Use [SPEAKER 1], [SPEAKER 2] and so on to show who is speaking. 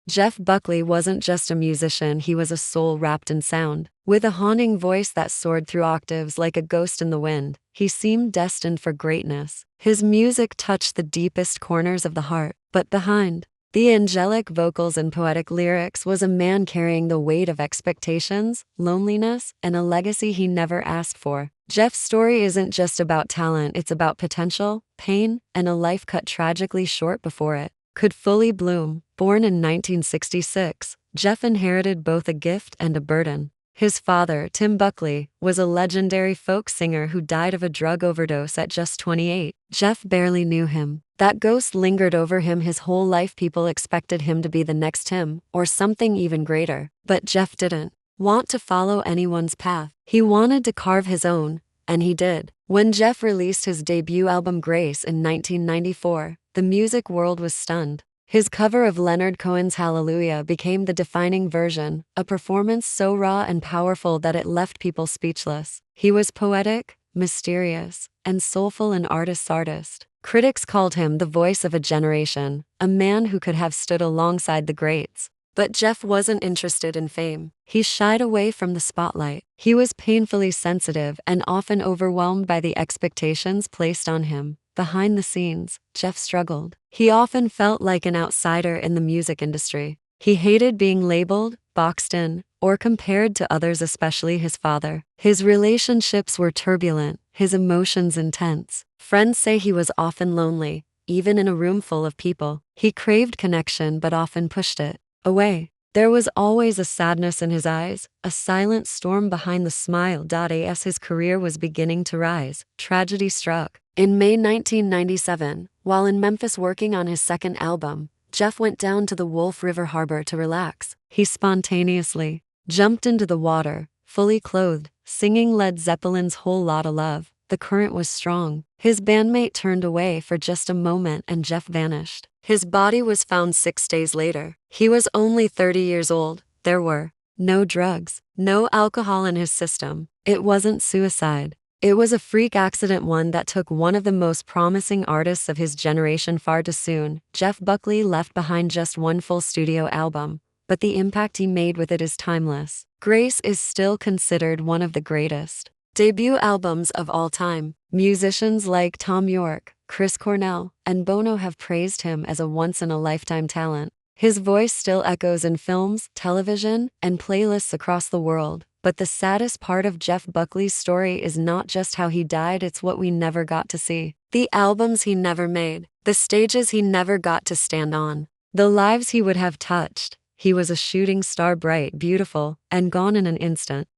[SPEAKER 1] Jeff Buckley wasn't just a musician, he was a soul wrapped in sound. With a haunting voice that soared through octaves like a ghost in the wind, he seemed destined for greatness. His music touched the deepest corners of the heart, but behind the angelic vocals and poetic lyrics was a man carrying the weight of expectations, loneliness, and a legacy he never asked for. Jeff's story isn't just about talent, it's about potential, pain, and a life cut tragically short before it could fully bloom. Born in 1966, Jeff inherited both a gift and a burden. His father, Tim Buckley, was a legendary folk singer who died of a drug overdose at just 28. Jeff barely knew him. That ghost lingered over him his whole life. People expected him to be the next Tim, or something even greater. But Jeff didn't want to follow anyone's path. He wanted to carve his own, and he did. When Jeff released his debut album Grace in 1994, the music world was stunned. His cover of Leonard Cohen's Hallelujah became the defining version, a performance so raw and powerful that it left people speechless. He was poetic, mysterious, and soulful, an artist's artist. Critics called him the voice of a generation, a man who could have stood alongside the greats. But Jeff wasn't interested in fame. He shied away from the spotlight. He was painfully sensitive and often overwhelmed by the expectations placed on him. Behind the scenes, Jeff struggled. He often felt like an outsider in the music industry. He hated being labeled, boxed in, or compared to others, especially his father. His relationships were turbulent, his emotions intense. Friends say he was often lonely, even in a room full of people. He craved connection but often pushed it away. There was always a sadness in his eyes, a silent storm behind the smile. As his career was beginning to rise, tragedy struck. In May 1997, while in Memphis working on his second album, Jeff went down to the Wolf River Harbor to relax. He spontaneously jumped into the water, fully clothed, singing Led Zeppelin's Whole Lotta Love. The current was strong. His bandmate turned away for just a moment and Jeff vanished. His body was found 6 days later. He was only 30 years old. There were no drugs, no alcohol in his system. It wasn't suicide. It was a freak accident, one that took one of the most promising artists of his generation far too soon. Jeff Buckley left behind just one full studio album, but the impact he made with it is timeless. Grace is still considered one of the greatest debut albums of all time. Musicians like Tom York, Chris Cornell, and Bono have praised him as a once-in-a-lifetime talent. His voice still echoes in films, television, and playlists across the world. But the saddest part of Jeff Buckley's story is not just how he died, it's what we never got to see. The albums he never made, the stages he never got to stand on, the lives he would have touched. He was a shooting star, bright, beautiful, and gone in an instant.